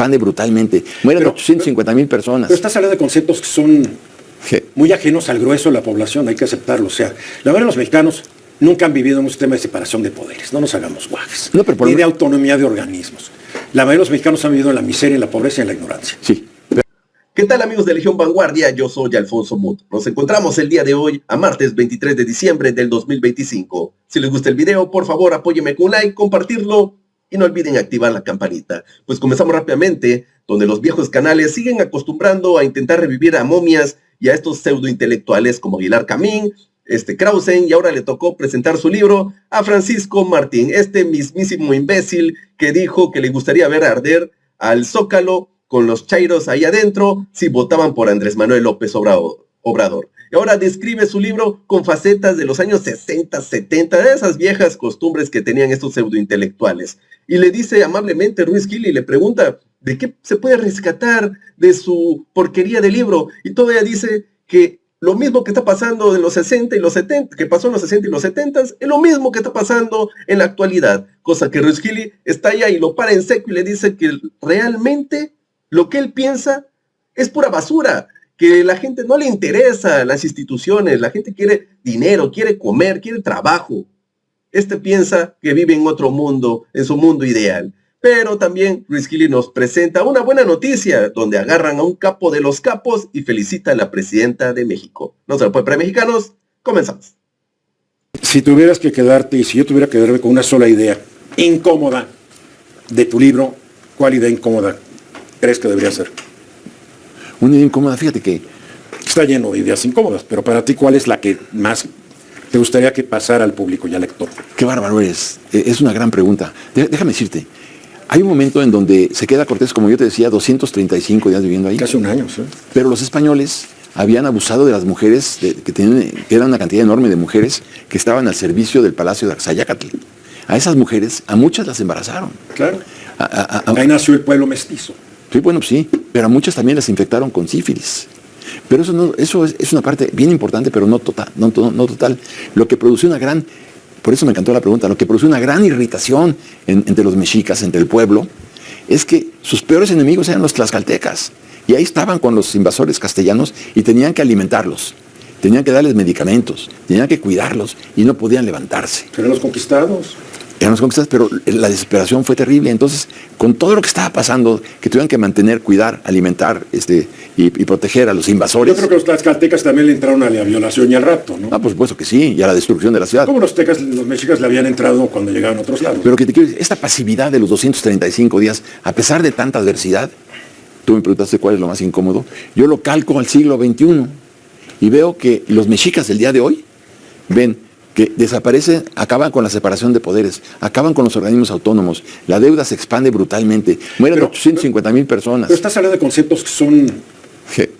expande brutalmente. Mueren 850,000 personas. Pero estás hablando de conceptos que son muy ajenos al grueso de la población, hay que aceptarlo. O sea, la mayoría de los mexicanos nunca han vivido en un sistema de separación de poderes, no nos hagamos guajes, ni de autonomía de organismos. La mayoría de los mexicanos han vivido en la miseria, en la pobreza y en la ignorancia. Sí. ¿Qué tal, amigos de Legión Vanguardia? Yo soy Alfonso Muth. Nos encontramos el día de hoy, a martes 23 de diciembre del 2025. Si les gusta el video, por favor, apóyeme con un like, compartirlo y no olviden activar la campanita. Pues comenzamos rápidamente, donde los viejos canales siguen acostumbrando a intentar revivir a momias y a estos pseudointelectuales como Aguilar Camín, Krausen, y ahora le tocó presentar su libro a Francisco Martín, este mismísimo imbécil que dijo que le gustaría ver arder al Zócalo con los chairos ahí adentro si votaban por Andrés Manuel López Obrador. Y ahora describe su libro con facetas de los años 60, 70, de esas viejas costumbres que tenían estos pseudointelectuales. Y le dice amablemente Ruiz Gil y le pregunta de qué se puede rescatar de su porquería de libro. Y todavía dice que lo mismo que está pasando en los 60 y los 70, que pasó en los 60 y los 70, es lo mismo que está pasando en la actualidad. Cosa que Ruiz Gil está allá y lo para en seco y le dice que realmente lo que él piensa es pura basura, que la gente no le interesa las instituciones, la gente quiere dinero, quiere comer, quiere trabajo. Piensa que vive en otro mundo, en su mundo ideal. Pero también Ruiz Gil nos presenta una buena noticia, donde agarran a un capo de los capos y felicita a la presidenta de México. No se lo puede para mexicanos, comenzamos. Si tuvieras que quedarte, y si yo tuviera que quedarme con una sola idea incómoda de tu libro, ¿cuál idea incómoda crees que debería ser? Una idea incómoda, fíjate que está lleno de ideas incómodas, pero para ti, ¿cuál es la que más te gustaría que pasara al público y al lector? Qué bárbaro eres. Es una gran pregunta. Déjame decirte, hay un momento en donde se queda Cortés, como yo te decía, 235 días viviendo ahí. Casi un año, ¿sí? Pero los españoles habían abusado de las mujeres, que era una cantidad enorme de mujeres que estaban al servicio del Palacio de Axayácatl. A esas mujeres, a muchas las embarazaron. Claro. Ahí nació el pueblo mestizo. Sí, bueno, sí, pero a muchas también las infectaron con sífilis. Pero eso es una parte bien importante, pero no total. Lo que produjo una gran, por eso me encantó la pregunta, lo que produjo una gran irritación entre los mexicas, entre el pueblo, es que sus peores enemigos eran los tlaxcaltecas. Y ahí estaban con los invasores castellanos y tenían que alimentarlos, tenían que darles medicamentos, tenían que cuidarlos y no podían levantarse. Eran los conquistados. Eran los conquistados, pero la desesperación fue terrible. Entonces, con todo lo que estaba pasando, que tuvieran que mantener, cuidar, alimentar y proteger a los invasores. Yo creo que los tlaxcaltecas también le entraron a la violación y al rapto, ¿no? Ah, por supuesto que sí, y a la destrucción de la ciudad. Como los mexicas le habían entrado cuando llegaban a otros lados. Pero que te quiero decir, esta pasividad de los 235 días, a pesar de tanta adversidad, tú me preguntaste cuál es lo más incómodo, yo lo calco al siglo XXI y veo que los mexicas del día de hoy ven que desaparecen, acaban con la separación de poderes, acaban con los organismos autónomos, la deuda se expande brutalmente, mueren 850,000 personas. Pero estás hablando de conceptos que son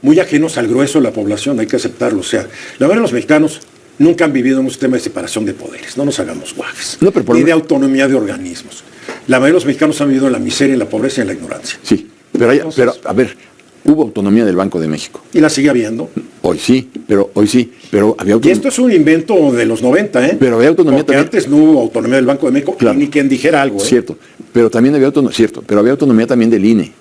muy ajenos al grueso de la población, hay que aceptarlo. O sea, la mayoría de los mexicanos nunca han vivido en un sistema de separación de poderes, no nos hagamos guajes, ni de autonomía de organismos. La mayoría de los mexicanos han vivido en la miseria, en la pobreza y en la ignorancia. Sí, pero a ver, hubo autonomía del Banco de México. ¿Y la sigue habiendo? Hoy sí, pero había autonomía. Y esto es un invento de los 90, ¿eh? Pero había autonomía porque también. Antes no hubo autonomía del Banco de México, claro, ni quien dijera algo, ¿eh? Cierto, pero también había autonomía también del INE,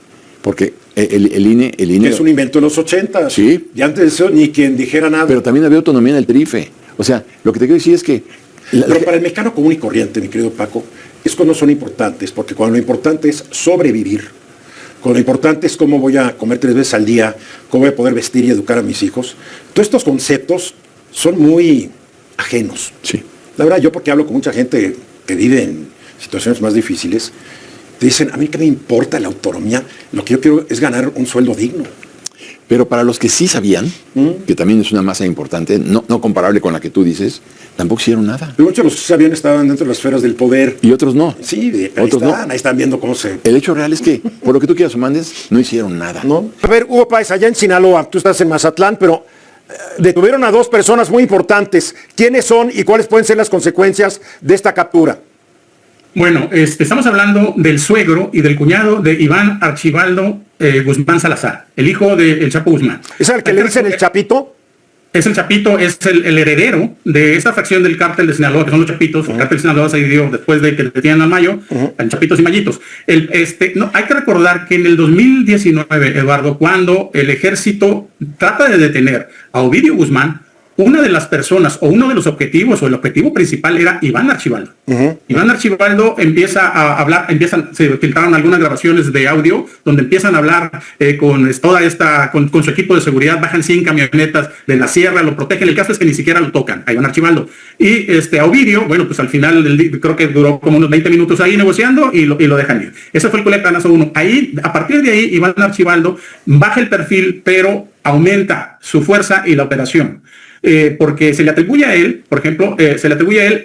porque el INE... Es un invento de los 80. Sí. Y antes de eso, ni quien dijera nada. Pero también había autonomía en el TRIFE. O sea, lo que te quiero decir es que... Pero para el mexicano común y corriente, mi querido Paco, es cuando son importantes, porque cuando lo importante es sobrevivir, cuando lo importante es cómo voy a comer 3 veces al día, cómo voy a poder vestir y educar a mis hijos, todos estos conceptos son muy ajenos. Sí. La verdad, yo porque hablo con mucha gente que vive en situaciones más difíciles, te dicen, a mí qué me importa la autonomía, lo que yo quiero es ganar un sueldo digno. Pero para los que sí sabían, que también es una masa importante, no comparable con la que tú dices, tampoco hicieron nada. Pero muchos de los que sí sabían estaban dentro de las esferas del poder. Y otros no. Sí, otros ahí están viendo cómo se... El hecho real es que, por lo que tú quieras o mandes, no hicieron nada. ¿No? A ver, Hugo Páez, allá en Sinaloa, tú estás en Mazatlán, pero detuvieron a 2 personas muy importantes. ¿Quiénes son y cuáles pueden ser las consecuencias de esta captura? Bueno, estamos hablando del suegro y del cuñado de Iván Archibaldo Guzmán Salazar, el hijo del Chapo Guzmán. ¿Es al que le dicen el Chapito? Es el Chapito, es el heredero de esa fracción del cártel de Sinaloa, que son los Chapitos. El cártel de Sinaloa se dividió después de que le detienen al Mayo, en Chapitos y Mayitos. No, hay que recordar que en el 2019, Eduardo, cuando el ejército trata de detener a Ovidio Guzmán, una de las personas o uno de los objetivos o el objetivo principal era Iván Archibaldo. Iván Archibaldo empieza a hablar, se filtraron algunas grabaciones de audio donde empiezan a hablar con su equipo de seguridad, bajan 100 camionetas de la sierra, lo protegen. El caso es que ni siquiera lo tocan a Iván Archibaldo. Y a Ovidio, bueno, pues al final creo que duró como unos 20 minutos ahí negociando y lo dejan ir. Ese fue el culetanazo 1. Ahí, a partir de ahí, Iván Archibaldo baja el perfil, pero aumenta su fuerza y la operación. Porque se le atribuye a él, por ejemplo,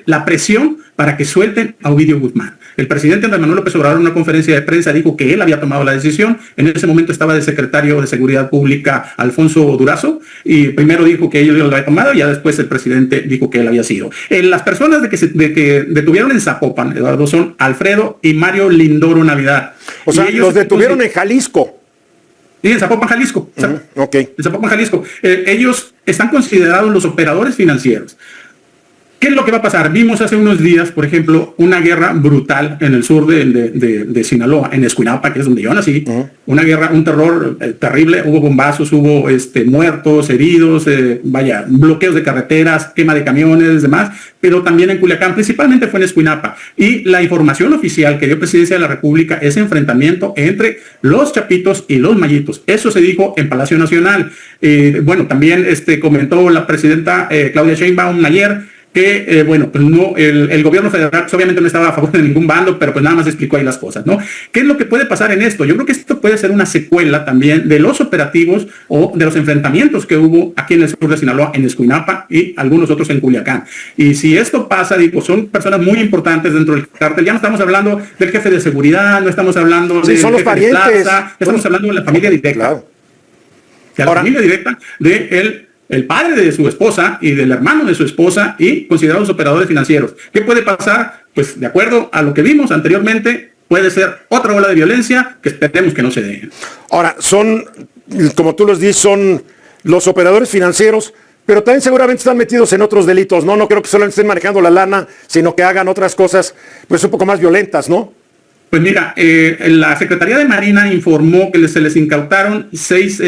la presión para que suelten a Ovidio Guzmán. El presidente Andrés Manuel López Obrador en una conferencia de prensa dijo que él había tomado la decisión. En ese momento estaba de secretario de Seguridad Pública Alfonso Durazo, y primero dijo que ellos lo habían tomado y ya después el presidente dijo que él había sido. Las personas de que detuvieron en Zapopan, Eduardo, son Alfredo y Mario Lindoro Navidad. O sea, los detuvieron en Jalisco. Sí, en Zapopan, Jalisco. Ok. En Zapopan, Jalisco. Ellos están considerados los operadores financieros. ¿Qué es lo que va a pasar? Vimos hace unos días, por ejemplo, una guerra brutal en el sur de Sinaloa, en Escuinapa, que es donde yo nací. Una guerra, un terror terrible. Hubo bombazos, hubo muertos, heridos, bloqueos de carreteras, quema de camiones, demás. Pero también en Culiacán, principalmente fue en Escuinapa. Y la información oficial que dio Presidencia de la República es enfrentamiento entre los Chapitos y los Mayitos. Eso se dijo en Palacio Nacional. Bueno, también comentó la presidenta Claudia Sheinbaum ayer que, pues no, el gobierno federal pues, obviamente no estaba a favor de ningún bando, pero pues nada más explicó ahí las cosas, ¿no? ¿Qué es lo que puede pasar en esto? Yo creo que esto puede ser una secuela también de los operativos o de los enfrentamientos que hubo aquí en el sur de Sinaloa, en Escuinapa y algunos otros en Culiacán. Y si esto pasa, digo, son personas muy importantes dentro del cártel. Ya no estamos hablando del jefe de seguridad, no estamos hablando de son los parientes. Plaza, estamos hablando de la familia directa. Claro. De la familia directa de el padre de su esposa y del hermano de su esposa y considerados operadores financieros. ¿Qué puede pasar? Pues de acuerdo a lo que vimos anteriormente, puede ser otra ola de violencia que esperemos que no se dé. Ahora, son, como tú los dices, son los operadores financieros, pero también seguramente están metidos en otros delitos, ¿no? No creo que solo estén manejando la lana, sino que hagan otras cosas, pues un poco más violentas, ¿no? Pues mira, la Secretaría de Marina informó que se les incautaron 6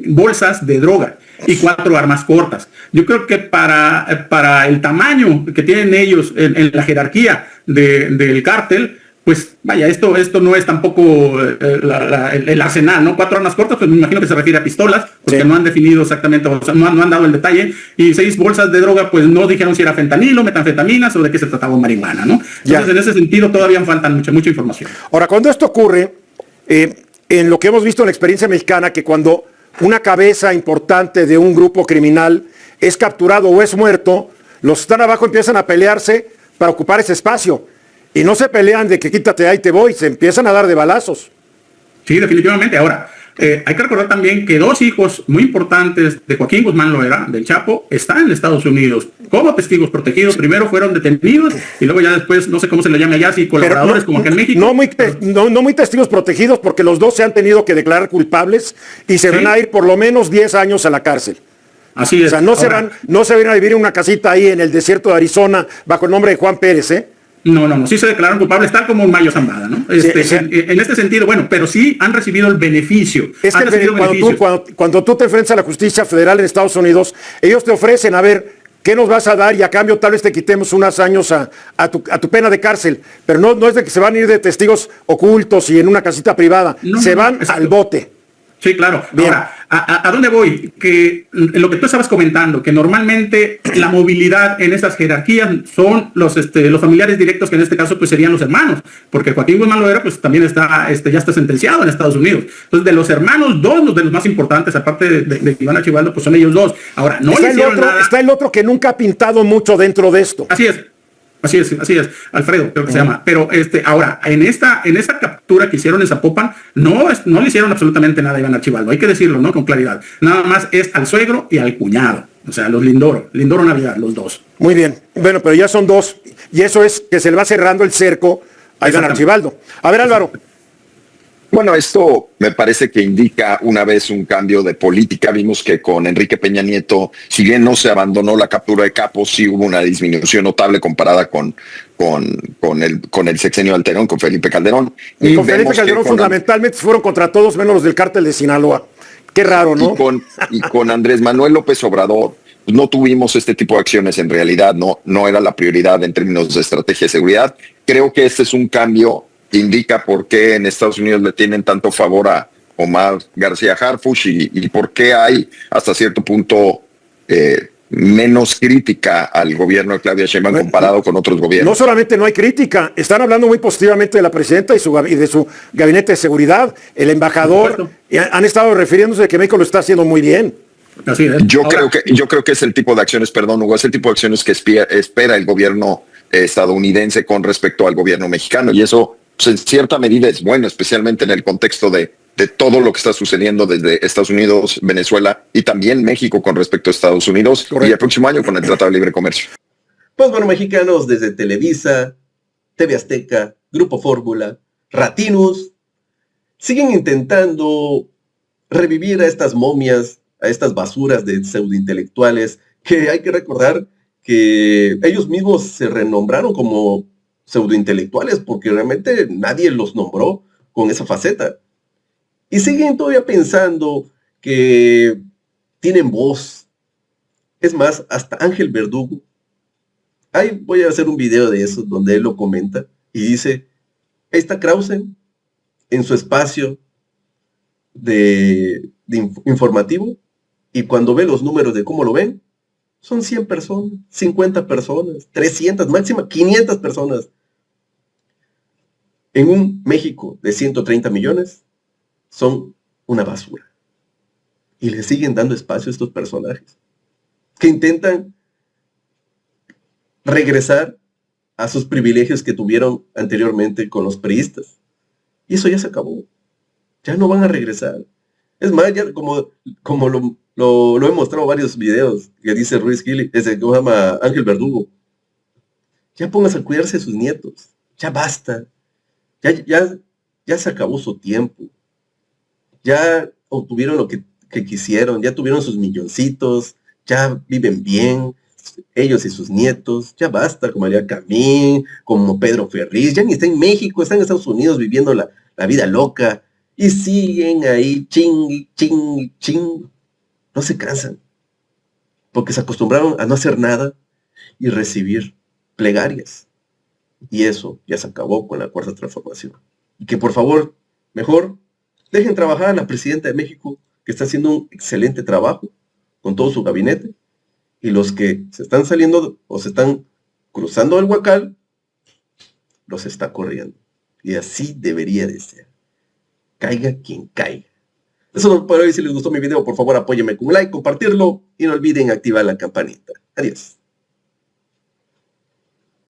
bolsas de droga y 4 armas cortas. Yo creo que para el tamaño que tienen ellos en la jerarquía del cártel, pues vaya, esto no es tampoco el arsenal, ¿no? 4 armas cortas, pues me imagino que se refiere a pistolas, porque no han definido exactamente, o sea, no han dado el detalle, y 6 bolsas de droga, pues no dijeron si era fentanilo, metanfetaminas o de qué se trataba marihuana, ¿no? Entonces, en ese sentido, todavía faltan mucha información. Ahora, cuando esto ocurre, en lo que hemos visto en la experiencia mexicana, que cuando una cabeza importante de un grupo criminal es capturado o es muerto, los que están abajo empiezan a pelearse para ocupar ese espacio. Y no se pelean de que quítate ahí te voy, se empiezan a dar de balazos. Sí, definitivamente. Ahora, hay que recordar también que 2 hijos muy importantes de Joaquín Guzmán Loera, del Chapo, están en Estados Unidos como testigos protegidos. Primero fueron detenidos y luego ya después, no sé cómo se le llame allá, si colaboradores como acá en México. No muy testigos protegidos, porque los 2 se han tenido que declarar culpables y se van a ir por lo menos 10 años a la cárcel. Así es. O sea, no se van a vivir en una casita ahí en el desierto de Arizona bajo el nombre de Juan Pérez, ¿eh? No, sí se declararon culpables, tal como Mayo Zambada, ¿no? En este sentido, bueno, pero sí han recibido el beneficio. Es que cuando tú te enfrentas a la justicia federal en Estados Unidos, ellos te ofrecen, a ver, ¿qué nos vas a dar? Y a cambio tal vez te quitemos unos años a tu pena de cárcel. Pero no es de que se van a ir de testigos ocultos y en una casita privada. Se van al bote. Sí, claro. Bien. Ahora, ¿a dónde voy? Que lo que tú estabas comentando, que normalmente la movilidad en estas jerarquías son los familiares directos, que en este caso pues serían los hermanos, porque Joaquín Guzmán Loera pues también ya está sentenciado en Estados Unidos. Entonces, de los hermanos, 2 de los más importantes, aparte de Iván Archibaldo, pues son ellos 2. Ahora, no le hicieron nada. Está el otro que nunca ha pintado mucho dentro de esto. Así es, Alfredo, creo que se llama. Pero ahora, en esa captura que hicieron en Zapopan, no le hicieron absolutamente nada a Iván Archibaldo, hay que decirlo, ¿no? Con claridad. Nada más es al suegro y al cuñado. O sea, los Lindoro Navidad, los 2. Muy bien. Bueno, pero ya son 2. Y eso es que se le va cerrando el cerco a Iván Archibaldo. A ver, Álvaro. Bueno, esto me parece que indica una vez un cambio de política. Vimos que con Enrique Peña Nieto, si bien no se abandonó la captura de capos, sí hubo una disminución notable comparada con el sexenio alterón, con Felipe Calderón. Y con Felipe vemos que Calderón con fundamentalmente fueron contra todos menos los del cártel de Sinaloa. Qué raro, ¿no? y con Andrés Manuel López Obrador no tuvimos este tipo de acciones en realidad, no era la prioridad en términos de estrategia de seguridad. Creo que este es un cambio que indica por qué en Estados Unidos le tienen tanto favor a Omar García Harfuch y por qué hay hasta cierto punto menos crítica al gobierno de Claudia Sheinbaum comparado con otros gobiernos. No solamente no hay crítica, están hablando muy positivamente de la presidenta y de su gabinete de seguridad. El embajador han estado refiriéndose de que México lo está haciendo muy bien. Así es. Yo creo que es el tipo de acciones, perdón, Hugo, es el tipo de acciones que espera el gobierno estadounidense con respecto al gobierno mexicano, y eso pues, en cierta medida es bueno, especialmente en el contexto de todo lo que está sucediendo desde Estados Unidos, Venezuela y también México con respecto a Estados Unidos. Correcto. Y el próximo año con el Tratado de Libre Comercio. Pues bueno, mexicanos, desde Televisa, TV Azteca, Grupo Fórmula, Ratinus, siguen intentando revivir a estas momias, a estas basuras de pseudointelectuales, que hay que recordar que ellos mismos se renombraron como pseudointelectuales porque realmente nadie los nombró con esa faceta. Y siguen todavía pensando que tienen voz. Es más, hasta Ángel Verdugo. Ahí voy a hacer un video de eso donde él lo comenta y dice, ahí está Krause en su espacio de informativo, y cuando ve los números de cómo lo ven, son 100 personas, 50 personas, 300, máxima 500 personas. En un México de 130 millones, son una basura. Y le siguen dando espacio a estos personajes que intentan regresar a sus privilegios que tuvieron anteriormente con los priistas. Y eso ya se acabó. Ya no van a regresar. Es más, ya como lo he mostrado en varios videos que dice Ruiz Gili, ese que se llama Ángel Verdugo. Ya pónganse a cuidarse de sus nietos. Ya basta. Ya se acabó su tiempo. Ya obtuvieron lo que quisieron, ya tuvieron sus milloncitos, ya viven bien, ellos y sus nietos, ya basta, como María Camín, como Pedro Ferriz, ya ni está en México, están en Estados Unidos viviendo la vida loca, y siguen ahí ching, no se cansan, porque se acostumbraron a no hacer nada y recibir plegarias, y eso ya se acabó con la Cuarta Transformación. Y que por favor, mejor, dejen trabajar a la presidenta de México, que está haciendo un excelente trabajo con todo su gabinete, y los que se están saliendo o se están cruzando el huacal, los está corriendo. Y así debería de ser. Caiga quien caiga. Eso es por hoy. Si les gustó mi video, por favor apóyenme con un like, compartirlo y no olviden activar la campanita. Adiós.